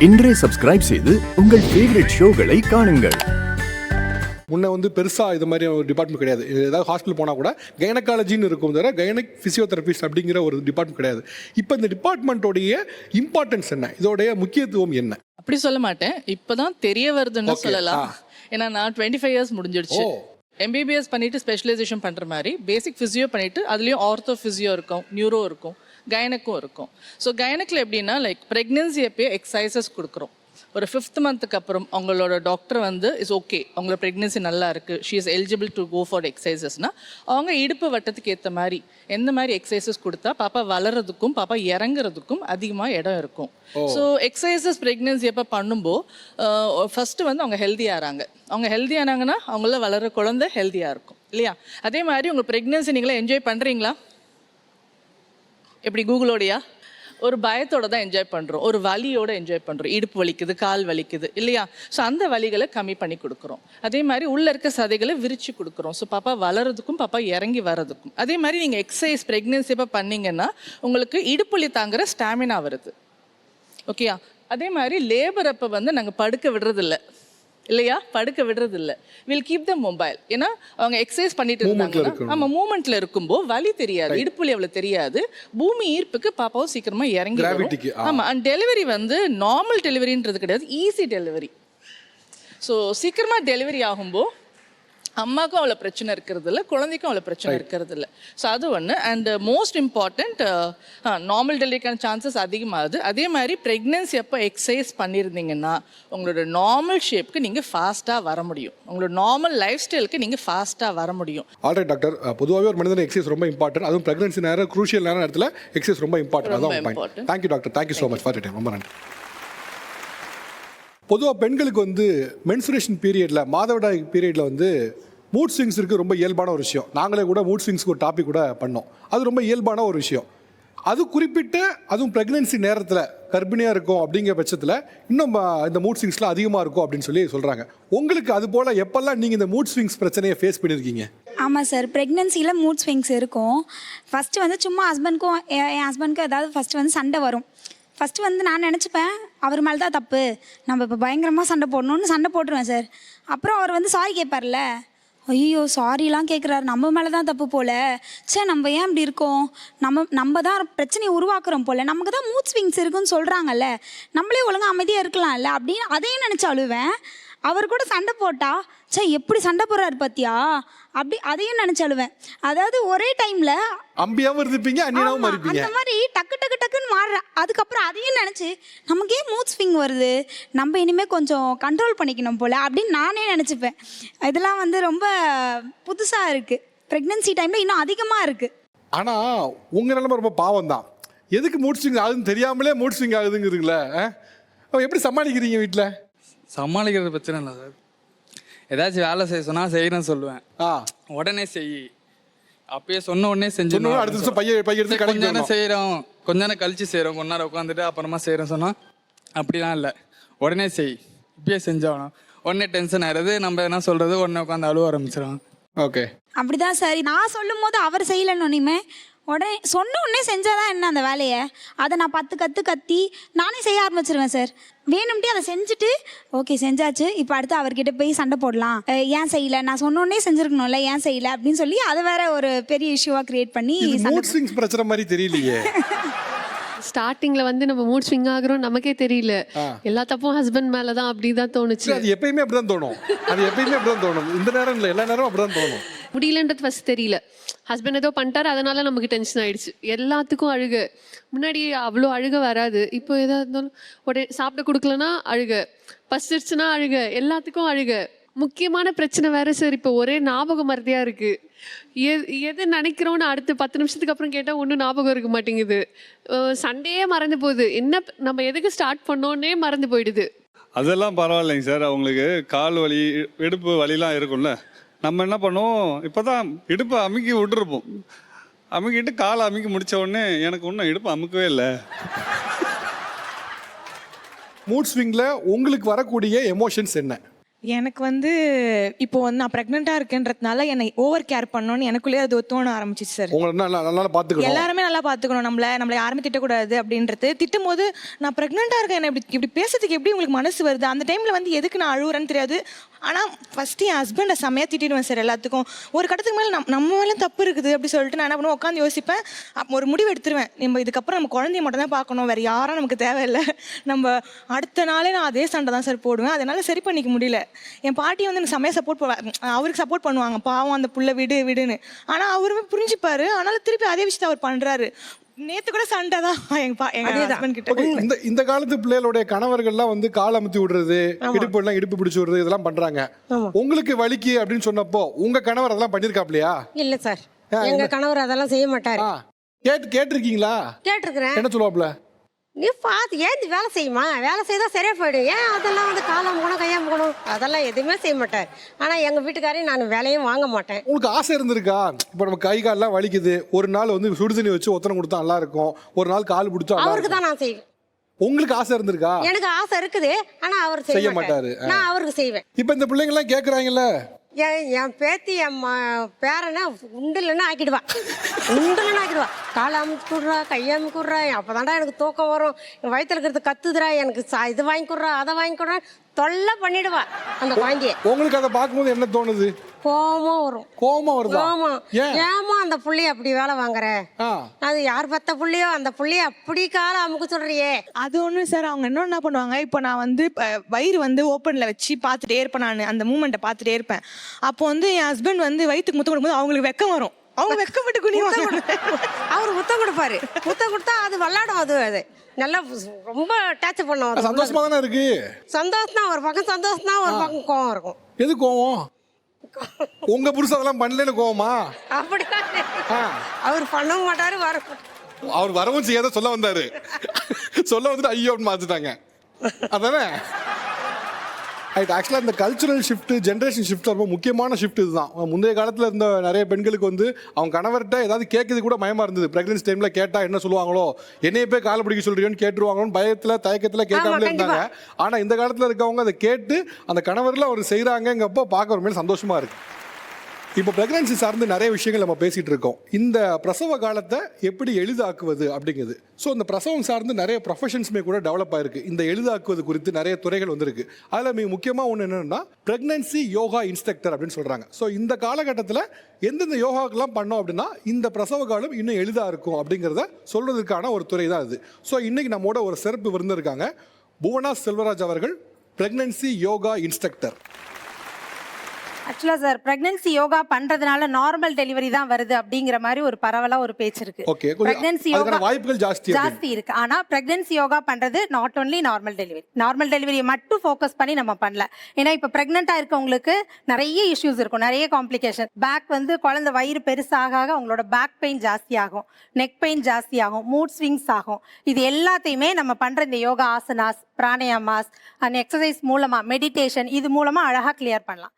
இன்றே சப்ஸ்கிரைப் செய்து உங்கள் ஃபேவரட் ஷோகளை காணுங்கள். முன்ன வந்து பெருசாக இது மாதிரி ஒரு டிபார்ட்மெண்ட் கிடையாது. ஏதாவது ஹாஸ்பிட்டல் போனால் கூட கைனகாலஜின்னு இருக்கும் தவிர கைனக் ஃபிசியோதெரபிஸ்ட் அப்படிங்கிற ஒரு டிபார்ட்மெண்ட் கிடையாது. இப்போ இந்த டிபார்ட்மெண்ட்டோடைய இம்பார்ட்டன்ஸ் என்ன, இதோடைய முக்கியத்துவம் என்ன? அப்படி சொல்ல மாட்டேன், இப்போதான் தெரிய வருதுன்னு சொல்லலாம். ஏன்னா நான் 25 இயர்ஸ் முடிஞ்சிடுச்சு. எம்பிபிஎஸ் பண்ணிட்டு ஸ்பெஷலைசேஷன் பண்ணுற மாதிரி பேசிக் ஃபிசியோ பண்ணிட்டு அதுலேயும் ஆர்த்தோ ஃபிசியோ இருக்கும், நியூரோ இருக்கும், கைனக்கும் இருக்கும். ஸோ கைனக்கில் எப்படின்னா லைக் ப்ரெக்னென்சி எப்போயே எக்ஸசைசஸ் கொடுக்குறோம். ஒரு 5th மந்த்துக்கு அப்புறம் அவங்களோட டாக்டர் வந்து இஸ் ஓகே, அவங்களோட ப்ரெக்னென்சி நல்லா இருக்குது, she is eligible to go for எக்ஸசைசஸ்னால் அவங்க இடுப்பு வட்டத்துக்கு ஏற்ற மாதிரி எந்த மாதிரி எக்ஸசைசஸ் கொடுத்தா பாப்பா வளர்கிறதுக்கும் பாப்பா இறங்குறதுக்கும் அதிகமாக இடம் இருக்கும். ஸோ எக்ஸசைசஸ் ப்ரெக்னென்சி எப்போ பண்ணும்போது ஃபஸ்ட்டு வந்து அவங்க ஹெல்த்தியாகிறாங்க. அவங்க ஹெல்த்தியானாங்கன்னா அவங்கள வளர்கிற குழந்தை ஹெல்த்தியாக இருக்கும் இல்லையா? அதே மாதிரி உங்கள் ப்ரெக்னென்சி நீங்களே என்ஜாய் பண்ணுறீங்களா? எப்படி கூகுளோடையா? ஒரு பயத்தோட தான் என்ஜாய் பண்ணுறோம், ஒரு வலியோட என்ஜாய் பண்ணுறோம். இடுப்பு வலிக்குது, கால் வலிக்குது இல்லையா? ஸோ அந்த வலிகளை கம்மி பண்ணி கொடுக்குறோம். அதே மாதிரி உள்ளே இருக்க சதைகளை விரித்து கொடுக்குறோம். ஸோ பாப்பா வளர்கிறதுக்கும் பாப்பா இறங்கி வர்றதுக்கும். அதே மாதிரி நீங்கள் எக்ஸசைஸ் ப்ரெக்னென்சி எப்போ பண்ணிங்கன்னா உங்களுக்கு இடுப்பு வலி தாங்குற ஸ்டாமினா வருது. ஓகேயா? அதே மாதிரி லேபர் அப்போ வந்து நாங்கள் படுக்க விடுறதில்ல இல்லையா? படுக்க விடுறது இல்லை. Will keep the mobile. ஏன்னா அவங்க எக்ஸசைஸ் பண்ணிட்டு இருந்தாங்கன்னா ஆமாம் மூமெண்ட்ல இருக்கும்போது வலி தெரியாது, இடுப்பு வலி அவ்வளோ தெரியாது. பூமி ஈர்ப்புக்கு பாப்பாவும் சீக்கிரமா இறங்கி வரும். ஆமாம். அண்ட் டெலிவரி வந்து நார்மல் டெலிவரின்றது கிடையாது, ஈஸி டெலிவரி. ஸோ சீக்கிரமா டெலிவரி ஆகும்போது அம்மாவுக்கும் அவ்வளோ பிரச்சனை இருக்கிறது இல்லை, குழந்தைக்கும் அவ்வளோ பிரச்சனை இருக்கிறது இல்லை. ஸோ அது ஒன்று. அண்ட் மோஸ்ட் இம்பார்ட்டண்ட் நார்மல் டெலிவரிக்கான சான்சஸ் அதிகமாகுது. அதே மாதிரி ப்ரெக்னென்சி அப்போ எக்ஸசைஸ் பண்ணியிருந்தீங்கன்னா உங்களோட நார்மல் ஷேப்புக்கு நீங்கள் ஃபாஸ்ட்டாக வர முடியும், உங்களோட நார்மல் லைஃப் ஸ்டைலுக்கு நீங்கள் ஃபாஸ்ட்டாக வர முடியும். ஆல்ரைட் டாக்டர், பொதுவாகவே ஒரு மனிதனுக்கு எக்ஸசைஸ் ரொம்ப இம்பார்ட்டன்ட். அதுவும் ப்ரெக்னன்சி நேரம் குரூஷியல் நேரத்தில் எக்ஸசைஸ் ரொம்ப இம்பார்ட்டன்ட். அதான். Thank you doctor, thank you so much for time. ரொம்ப நன்றி. பொதுவாக பெண்களுக்கு வந்து மென்சுரேஷன் பீரியடில், மாதவிடாய் பீரியடில் வந்து மூட் ஸ்விங்ஸ் இருக்குது. ரொம்ப இயல்பான ஒரு விஷயம். நாங்களே கூட மூட் ஸ்விங்ஸ்க்கு ஒரு டாபிக் கூட பண்ணோம். அது ரொம்ப இயல்பான ஒரு விஷயம். அது குறிப்பிட்டு அதுவும் ப்ரெக்னென்சி நேரத்தில் கர்ப்பிணியாக இருக்கும் அப்படிங்கிற பட்சத்தில் இன்னும் இந்த மூட் ஸ்விங்ஸ்லாம் அதிகமாக இருக்கும் அப்படின்னு சொல்லி சொல்கிறாங்க. உங்களுக்கு அது போல் எப்போல்லாம் நீங்கள் இந்த மூட் ஸ்விங்ஸ் பிரச்சனையை ஃபேஸ் பண்ணியிருக்கீங்க? ஆமாம் சார், ப்ரெக்னென்சியில் மூட் ஸ்விங்ஸ் இருக்கும். ஃபஸ்ட்டு வந்து சும்மா ஹஸ்பண்ட்க்கும் என் ஹஸ்பண்ட்க்கும் ஏதாவது ஃபஸ்ட்டு வந்து சண்டை வரும். ஃபஸ்ட்டு வந்து நான் நினச்சிப்பேன் அவர் மேலே தான் தப்பு, நம்ம இப்போ பயங்கரமாக சண்டை போடணும்னு சண்டை போட்டுருவேன் சார். அப்புறம் அவர் வந்து சாரி கேட்பார்ல, ஐயோ சாரிலாம் கேட்குறாரு, நம்ம மேலே தான் தப்பு போல், சே நம்ம ஏன் இப்படி இருக்கோம், நம்ம தான் பிரச்சனையை உருவாக்குறோம் போல், நமக்கு தான் மூட் ஸ்விங்ஸ் இருக்குன்னு சொல்கிறாங்கல்ல, நம்மளே ஒழுங்காக அமைதியாக இருக்கலாம்ல அப்படின்னு அதையும் நினச்சி அழுவேன். அவர் கூட சண்டை போட்டா சே எப்படி சண்டை போடுறாரு பார்த்தியா அப்படி அதையும் நினச்சி அழுவேன். அதாவது ஒரே டைமில் அம்பியாவும் இருப்பீங்க, அண்ணியாவும் இருப்பீங்க. அந்த மாதிரி டக்கு டக்கு டக்குன்னு மாறுறேன். அதுக்கப்புறம் அதையும் நினச்சி நமக்கே மூட் ஸ்விங் வருது, நம்ம இனிமேல் கொஞ்சம் கண்ட்ரோல் பண்ணிக்கணும் போல் அப்படின்னு நானே நினச்சிப்பேன். இதெல்லாம் வந்து ரொம்ப புதுசாக இருக்குது. ப்ரெக்னென்சி டைமில் இன்னும் அதிகமாக இருக்குது. ஆனால் உங்கள் நிலைமை ரொம்ப பாவம் தான். எதுக்கு மூட் ஸ்விங் ஆகுதுன்னு தெரியாமலே மூட் ஸ்விங் ஆகுதுங்கிறீங்களே, எப்படி சமாளிக்கிறீங்க வீட்டில்? சமாளிக்கிறது பிரச்சனை இல்லை சார். ஏதாச்சும் வேலை செய்ய சொன்னால் செய்யணும்னு சொல்லுவேன், உடனே செய். அப்பயே சொன்ன உடனே செஞ்சிடணும். அடுத்த வருஷம் பையன் கொஞ்ச நேரம் செய்கிறோம், கொஞ்ச நேரம் கழிச்சு செய்கிறோம், கொஞ்ச நேரம் உட்காந்துட்டு அப்புறமா செய்கிறோம் சொன்னால் அப்படிலாம் இல்லை, உடனே செய். இப்பயே செஞ்சாகணும். உடனே டென்ஷன் ஆயிடுறது, நம்ம என்ன சொல்கிறது, உடனே உட்காந்து அழுவ ஆரம்பிச்சிடும். ஓகே, அப்படிதான் சார். நான் சொல்லும் போது அவர் செய்யலைன்னு உடனே சொன்ன உடனே செஞ்சாதான் என்ன அந்த வேலையை, அதை நான் 10 கத்தி நானே செய்ய ஆரம்பிச்சிருவேன் சார். வேணும்ட்டே அதை செஞ்சுட்டு ஓகே செஞ்சாச்சு, இப்போ அடுத்து அவர்கிட்ட போய் சண்டை போடலாம், ஏன் செய்யலை, நான் சொன்ன உடனே செஞ்சுருக்கணும்ல, ஏன் செய்யலை அப்படின்னு சொல்லி அதை வேற ஒரு பெரிய இஷ்யூவாக கிரியேட் பண்ணி மூட் ஸ்விங்ஸ் பிரச்சனை மாதிரி தெரியலையே. ஸ்டார்டிங்ல வந்து நம்ம மூட் ஸ்விங் ஆகுறோம் நமக்கே தெரியல, எல்லா தப்பும் ஹஸ்பண்ட் மேலதான் அப்படிதான் தோணுச்சு. அது எப்பயுமே அப்படிதான் தோணும், இந்த நேரம் இல்லை, எல்லா நேரமும் அப்படிதான் தோணும். முடியலன்றது ஃபர்ஸ்ட் தெரியல, ஹஸ்பண்ட் ஏதோ பண்ணிட்டாரு அதனால நமக்கு டென்ஷன் ஆயிடுச்சு. எல்லாத்துக்கும் அழுக. முன்னாடி அவ்வளோ அழுக வராது, இப்போ எதா இருந்தாலும் உடனே சாப்பிட கொடுக்கலன்னா அழுக, பசிச்சுன்னா அழுக, எல்லாத்துக்கும் அழுக. முக்கியமான பிரச்சனை வேற சார், இப்போ ஒரே ஞாபக மறதியா இருக்கு. எது நினைக்கிறோன்னு அடுத்து 10 நிமிஷத்துக்கு அப்புறம் கேட்டால் ஒன்றும் ஞாபகம் இருக்க மாட்டேங்குது. சண்டையே மறந்து போகுது, என்ன நம்ம எதுக்கு ஸ்டார்ட் பண்ணோன்னே மறந்து போயிடுது. அதெல்லாம் பரவாயில்லைங்க சார். அவங்களுக்கு கால் வலி, இடுப்பு வலிலாம் இருக்கும்ல, நம்ம என்ன பண்ணுவோம், இப்போ தான் இடுப்பை அமுக்கி விட்டுருப்போம், அமுக்கிட்டு காலை அமுக்கி முடித்த உடனே எனக்கு ஒன்றும் இடுப்பு அமுக்கவே இல்லை. மூட் ஸ்விங்கில் உங்களுக்கு வரக்கூடிய எமோஷன்ஸ் என்ன? எனக்கு வந்து இப்போ வந்து நான் ப்ரெக்னெண்ட்டாக இருக்கேன்றதுனால என்னை ஓவர் கேர் பண்ணணும்னு எனக்குள்ளேயே அது தோண ஆரம்பிச்சிச்சு சார். உங்களை நல்லா பார்த்துக்கணும், எல்லாருமே நல்லா பார்த்துக்கணும், நம்மளை யாருமே திட்டக்கூடாது அப்படின்றது. திட்டும் போது நான் ப்ரெக்னெண்ட்டாக இருக்கேன், என்ன இப்படி பேசுறதுக்கு எப்படி உங்களுக்கு மனசு வருது? அந்த டைமில் வந்து எதுக்கு நான் அழுகுறேன்னு தெரியாது. ஆனால் ஃபஸ்ட்டு என் ஹஸ்பண்டை செம்மையாக திட்டிடுவேன் சார் எல்லாத்துக்கும். ஒரு கட்டத்துக்கு மேலே நம்ம மேலே தப்பு இருக்குது அப்படி சொல்லிட்டு நான் என்ன பண்ணுவேன், உட்காந்து யோசிப்பேன். ஒரு முடிவு எடுத்துருவேன், நம்ம இதுக்கப்புறம் நம்ம குழந்தைய மட்டும் தான் பார்க்கணும், வேறு யாரும் நமக்கு தேவையில்லை. நம்ம அடுத்த நாளே நான் அதே சண்டை தான் சார் போடுவேன். அதனால் சரி பண்ணிக்க முடியல. என் பாட்டி வந்து எனக்கு செம்மையாக அவருக்கு சப்போர்ட் பண்ணுவாங்க, பாவம் அந்த புள்ள விடுன்னு. ஆனால் அவருமே புரிஞ்சுப்பாரு. ஆனாலும் திருப்பி அதே விஷயத்தை அவர் பண்ணுறாரு. நேத்து கூட சண்டை தான் எங்க ஹஸ்பண்ட் கிட்ட. இந்த காலத்து பிள்ளைகளுடைய கணவர்கள்லாம் வந்து கால் அமுத்தி விடுறது, இடுப்பு பிடிச்சு விடுறது, இதெல்லாம் பண்றாங்க. உங்களுக்கு வலிக்கு அப்படின்னு சொன்னப்போ உங்க கணவர் அதெல்லாம் பண்ணிருக்காப்லையா? இல்ல சார், எங்க கணவர் அதெல்லாம் செய்ய மாட்டாரு. கேட்டிருக்கீங்களா? கேட்டிருக்கிறேன். என்ன சொல்லுவாப்ல? நீ பார்த்து ஏன் வேலை செய்யுமா, வேலை செய்தால் சரியா போயிடும், ஏன் அதெல்லாம் வந்து காலம் போகணும் கையாம போகணும், அதெல்லாம் எதுவுமே செய்ய மாட்டார். ஆனால் எங்கள் வீட்டுக்காரையும் நான் வேலையும் வாங்க மாட்டேன். உங்களுக்கு ஆசை இருந்திருக்கா, இப்போ நம்ம கை கால்லாம் வலிக்குது, ஒரு நாள் வந்து சுடுதண்ணி வச்சு ஒத்தனை கொடுத்தா நல்லா இருக்கும், ஒரு நாள் கால் பிடிச்சா அவருக்கு தான் நான் செய்வேன். உங்களுக்கு ஆசை இருந்திருக்கா? எனக்கு ஆசை இருக்குது, ஆனால் அவர் செய்ய மாட்டாரு, நான் அவருக்கு செய்வேன். இப்போ இந்த பிள்ளைங்கள்லாம் கேட்குறாங்கல்ல, என் பேத்தி என் பேரனை உண்டுலன்னு ஆக்கிடுவா, காலை அமுச்சு விட்றா, கையை அமுச்சு விட்றா, அப்போதான்டா எனக்கு தூக்கம் வரும், என் வயிற்றுல இருக்கிறது கத்துதுரா, எனக்கு இது வாங்கி கொடுறா அதை வாங்கி கொடுறா, தொல்லை பண்ணிடுவா அந்த குழந்தைய. உங்களுக்கு அதை பார்க்கும்போது என்ன தோணுது? கோவமும் வரும். கோவமா வருதா? ஏமா அந்த புள்ளைய அப்படி வேலை வாங்குற, அது யார் பத்த புள்ளையோ அந்த புள்ளைய அப்படி காலை அமுக்க சொல்றியே. அது ஒண்ணு சார். அவங்க என்ன பண்ணுவாங்க, இப்போ நான் வந்து வயிறு வந்து ஓப்பன்ல வச்சு பார்த்துட்டே இருப்பேன், நான் அந்த மூமெண்ட்டை பார்த்துட்டே இருப்பேன். அப்போ வந்து என் ஹஸ்பண்ட் வந்து வயிற்றுக்கு முத்தம் கொடுக்கும்போது அவங்களுக்கு வெக்கம் வரும், அவங்க வெக்கப்பட்டு குனிவாங்க. அவர் முத்தம் கொடுப்பாரு, முத்தம் கொடுத்தா அது விளாடும், அது நல்லா ரொம்ப டச் பண்ணுவோம். சந்தோஷமா தானே இருக்கு? சந்தோஷம் தான், ஒரு பக்கம் சந்தோஷம் தான், ஒரு பக்கம் கோவம் இருக்கும். எது கோவம்? உங்க புருஷன் அதெல்லாம் பண்ணலன்னு கோவமா? அப்படிதான், அவர் பண்ணவும் மாட்டாரு, அவர் வரவும் செய்யாத சொல்ல வந்தாரு, சொல்ல வந்துட்டு ஐயோ அப்படின்னு மாத்திட்டாங்க, அதானே? ஆக்சுவலாக இந்த கல்ச்சுரல் ஷிஃப்ட், ஜென்ரேஷன் ஷிஃப்ட் ரொம்ப முக்கியமான ஷிஃப்ட் இதுதான். முந்தைய காலத்தில் இருந்த நிறைய பெண்களுக்கு வந்து அவங்க கணவர்கிட்ட ஏதாவது கேட்கறது கூட பயமாக இருந்தது. ப்ரெக்னன்சி டைமில் கேட்டால் என்ன சொல்லுவாங்களோ, என்னையே போய் கால் பிடிக்க சொல்கிறீங்கன்னு கேட்டுருவாங்களோன்னு பயத்தில் தயக்கத்தில் கேட்காமலே இருந்தாங்க. ஆனால் இந்த காலத்தில் இருக்கவங்க அதை கேட்டு அந்த கணவரில் அவர் செய்கிறாங்கங்கப்போ பார்க்க ஒரு மேலே சந்தோஷமாக இருக்குது. இப்போ ப்ரெக்னன்சி சார்ந்து நிறைய விஷயங்கள் நம்ம பேசிகிட்டு இருக்கோம். இந்த பிரசவ காலத்தை எப்படி எளிதாக்குவது அப்படிங்கிறது. ஸோ இந்த பிரசவம் சார்ந்து நிறைய ப்ரொஃபஷன்ஸுமே கூட டெவலப் ஆயிருக்கு. இந்த எளிதாக்குவது குறித்து நிறைய துறைகள் வந்திருக்கு. அதில் மிக முக்கியமாக ஒன்று என்னென்னா ப்ரெக்னன்சி யோகா இன்ஸ்ட்ரக்டர் அப்படின்னு சொல்கிறாங்க. ஸோ இந்த காலகட்டத்தில் எந்தெந்த யோகாக்கெல்லாம் பண்ணோம் அப்படின்னா இந்த பிரசவ காலம் இன்னும் எளிதாக இருக்கும் அப்படிங்கிறத சொல்கிறதுக்கான ஒரு துறை தான் இது. ஸோ இன்றைக்கி நம்மோட ஒரு சிறப்பு விருந்து இருக்காங்க. புவனா செல்வராஜ் அவர்கள், ப்ரெக்னன்சி யோகா இன்ஸ்ட்ரக்டர். ஆக்சுவலாக சார், ப்ரெக்னன்சி யோகா பண்ணுறதுனால நார்மல் டெலிவரி தான் வருது அப்படிங்கிற மாதிரி ஒரு பரவலாக ஒரு பேச்சு இருக்கு. ப்ரெக்னன்சி யோகா வாய்ப்புகள் ஜாஸ்தி இருக்கு. ஆனால் ப்ரெக்னன்சி யோகா பண்ணுறது நாட் ஒன்லி நார்மல் டெலிவரியை மட்டும் ஃபோக்கஸ் பண்ணி நம்ம பண்ணல. ஏன்னா இப்போ ப்ரெக்னெண்ட்டாக இருக்கவங்களுக்கு நிறைய இஷ்யூஸ் இருக்கும், நிறைய காம்ப்ளிகேஷன். பேக் வந்து குழந்தை வயிறு பெருசாக அவங்களோட பேக் பெயின் ஜாஸ்தி ஆகும், நெக் பெயின் ஜாஸ்தி ஆகும், மூட் ஸ்விங்ஸ் ஆகும். இது எல்லாத்தையுமே நம்ம பண்ணுற இந்த யோகா ஆசனாஸ், பிராணாயாமாஸ் அண்ட் எக்ஸசைஸ் மூலமாக, மெடிடேஷன் இது மூலமாக அழகாக கிளியர் பண்ணலாம்.